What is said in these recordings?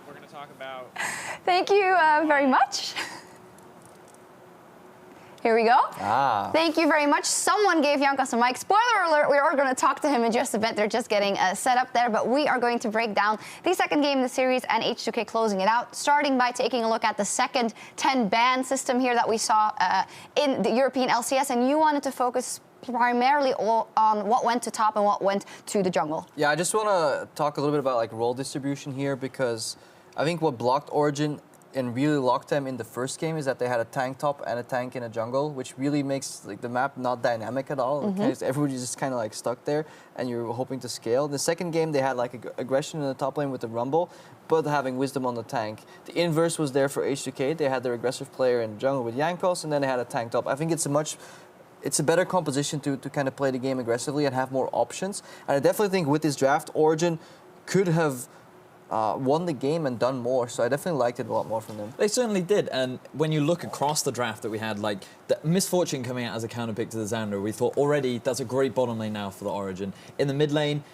we're going to talk about... Thank you very much. Here we go. Thank you very much. Someone gave Jankos a mic. Spoiler alert, we are going to talk to him in just a bit. They're just getting set up there, but we are going to break down the second game in the series and H2K closing it out, starting by taking a look at the second 10-ban system here that we saw in the European LCS, and you wanted to focus primarily on what went to top and what went to the jungle. Yeah, I just want to talk a little bit about like role distribution here, because I think what blocked Origen and really locked them in the first game is that they had a tank top and a tank in a jungle, which really makes like the map not dynamic at all. Everybody's just kind of like stuck there, and you're hoping to scale. The second game they had like aggression in the top lane with the Rumble, but having wisdom on the tank. The inverse was there for H2K. They had their aggressive player in jungle with Jankos, and then they had a tank top. I think it's a better composition to kind of play the game aggressively and have more options. And I definitely think with this draft, Origen could have won the game and done more, so I definitely liked it a lot more from them. They certainly did, and when you look across the draft that we had, like the Misfortune coming out as a counter pick to the Xander, we thought already that's a great bottom lane now for the Origen. In the mid lane,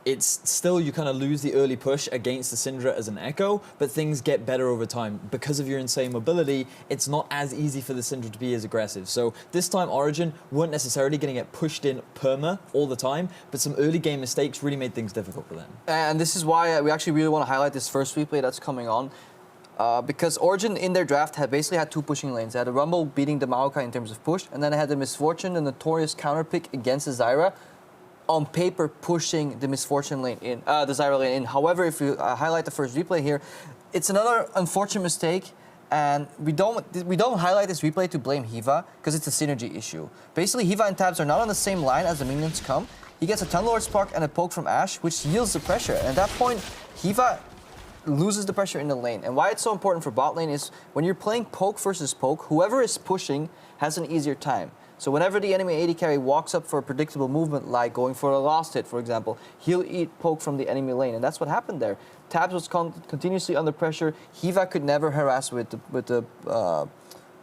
it's still, you kind of lose the early push against the Syndra as an Echo, but things get better over time. Because of your insane mobility, it's not as easy for the Syndra to be as aggressive. So this time Origen weren't necessarily going to get pushed in perma all the time, but some early game mistakes really made things difficult for them. And this is why we actually really want to highlight this first replay that's coming on. Because Origen in their draft had basically had two pushing lanes. They had a Rumble beating the Maokai in terms of push, and then they had the Misfortune, the notorious counter pick against the Zyra, on paper pushing the Misfortune lane in, the Zyra lane in. However, if you highlight the first replay here, it's another unfortunate mistake, and we don't highlight this replay to blame Hiva, because it's a synergy issue. Basically, Hiva and Tabs are not on the same line as the minions come. He gets a Tunlord Spark and a poke from Ashe, which yields the pressure, and at that point, Hiva loses the pressure in the lane. And why it's so important for bot lane is when you're playing poke versus poke, whoever is pushing has an easier time. So whenever the enemy AD carry walks up for a predictable movement, like going for a last hit, for example, he'll eat poke from the enemy lane, and that's what happened there. Tabs was continuously under pressure. Hiva could never harass with the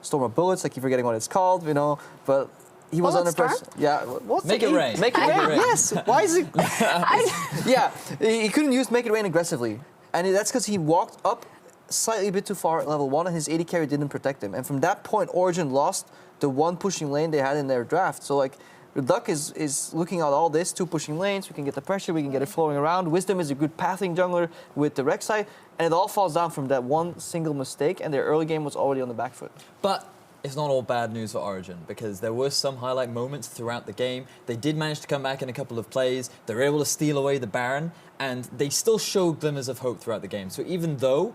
Storm of Bullets, I keep forgetting what it's called, you know, but he was under pressure. Yeah, Make it rain. Make it rain. Yes. Why is it? Yeah, he couldn't use Make It Rain aggressively, and that's because he walked up slightly a bit too far at level 1, and his AD carry didn't protect him. And from that point, Origen lost the one pushing lane they had in their draft. So like, Duck is looking at all this, two pushing lanes, we can get the pressure, we can get it flowing around. Wisdom is a good pathing jungler with the Rek'Sai, and it all falls down from that one single mistake, and their early game was already on the back foot. But it's not all bad news for Origen, because there were some highlight moments throughout the game. They did manage to come back in a couple of plays, they were able to steal away the Baron, and they still showed glimmers of hope throughout the game. So even though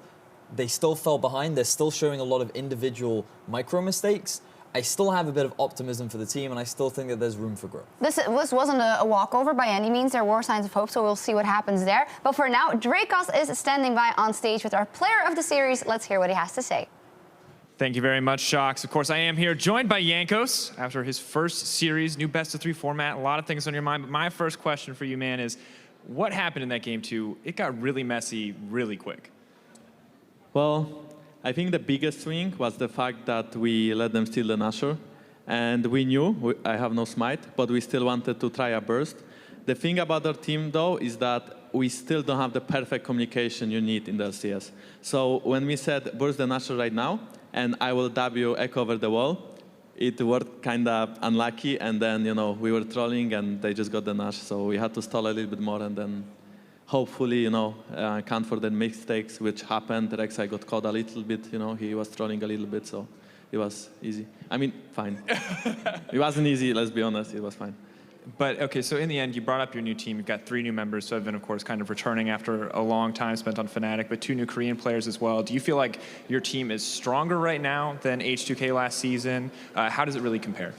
they still fell behind, they're still showing a lot of individual micro mistakes. I still have a bit of optimism for the team, and I still think that there's room for growth. This wasn't a walkover by any means. There were signs of hope, so we'll see what happens there. But for now, Dracos is standing by on stage with our player of the series. Let's hear what he has to say. Thank you very much, Shocks. Of course, I am here joined by Jankos after his first series, new best-of-3 format. A lot of things on your mind, but my first question for you, man, is what happened in that game 2? It got really messy really quick. Well, I think the biggest swing was the fact that we let them steal the Nashor. And we knew, I have no smite, but we still wanted to try a burst. The thing about our team, though, is that we still don't have the perfect communication you need in the LCS. So when we said, burst the Nashor right now, and I will W Echo over the wall, it worked kind of unlucky, and then, you know, we were trolling, and they just got the Nash. So we had to stall a little bit more, and then hopefully, you know, account for the mistakes which happened. Rek'Sai got caught a little bit, you know, he was trolling a little bit, so it was easy. I mean, fine. It wasn't easy, let's be honest, it was fine. But, okay, so in the end, you brought up your new team. You've got 3 new members, so I've been, of course, kind of returning after a long time spent on Fnatic, but 2 new Korean players as well. Do you feel like your team is stronger right now than H2K last season? How does it really compare?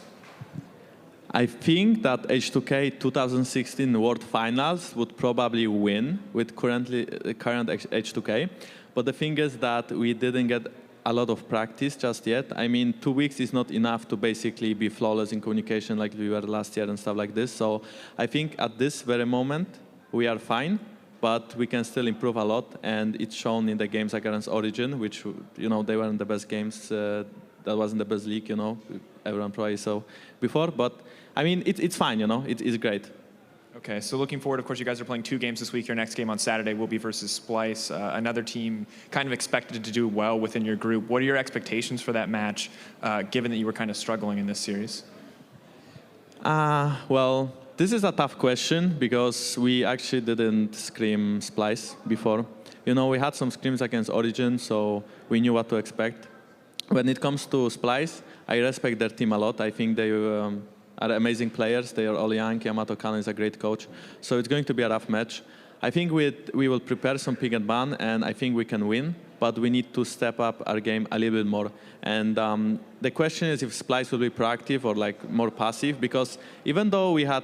I think that H2K 2016 World Finals would probably win with current H2K. But the thing is that we didn't get a lot of practice just yet. I mean, 2 weeks is not enough to basically be flawless in communication like we were last year and stuff like this. So I think at this very moment, we are fine, but we can still improve a lot. And it's shown in the games against Origen, which, you know, they weren't the best games. That wasn't the best league, you know, everyone probably saw before. But I mean, it's fine, you know, it's great. Okay, so looking forward, of course, you guys are playing 2 games this week. Your next game on Saturday will be versus Splice, another team kind of expected to do well within your group. What are your expectations for that match, given that you were kind of struggling in this series? Well, this is a tough question because we actually didn't scrim Splice before. You know, we had some scrims against Origen, so we knew what to expect. When it comes to Splice, I respect their team a lot. I think they are amazing players. They are all young. Yamato Kano is a great coach. So it's going to be a rough match. I think we will prepare some pick and ban, and I think we can win. But we need to step up our game a little bit more. And the question is if Splice will be proactive or like more passive, because even though we had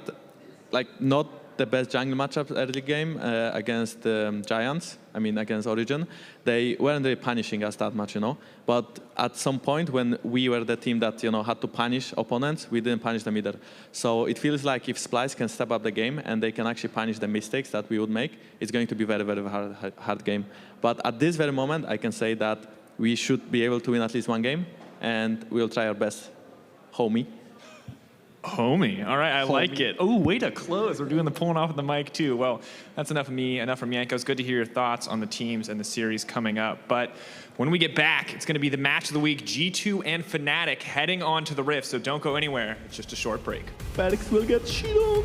like not the best jungle matchup early game against Giants, I mean against Origen, they weren't really punishing us that much, you know. But at some point when we were the team that, you know, had to punish opponents, we didn't punish them either. So it feels like if Splice can step up the game and they can actually punish the mistakes that we would make, it's going to be very, very hard game. But at this very moment, I can say that we should be able to win at least 1 game, and we'll try our best, homie. Homie. All right, I like it. Oh, way to close. We're doing the pulling off of the mic, too. Well, that's enough of me, enough from Yanko. It's good to hear your thoughts on the teams and the series coming up. But when we get back, it's going to be the match of the week, G2 and Fnatic heading on to the Rift, so don't go anywhere. It's just a short break. Felix will get shit on.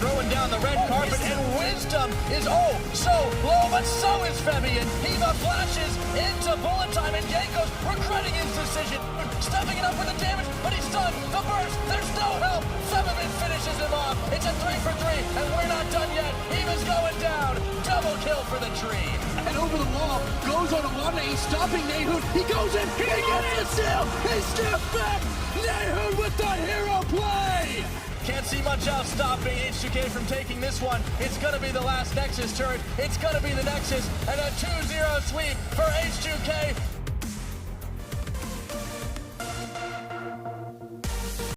Throwing down the red carpet, and Wisdom is oh so low, but so is Femi, and Hiva flashes into bullet time, and Yanko's regretting his decision, stepping it up with the damage, but he's done the burst, there's no help, Femin finishes him off, it's a 3 for 3, and we're not done yet, Hiva's going down, double kill for the tree. And over the wall, goes on a one, he's stopping Nehud, he goes in, he gets the steal, he steps back, Nehud with the hero play! Can't see much else stopping H2K from taking this one. It's going to be the last Nexus turret. It's going to be the Nexus and a 2-0 sweep for H2K.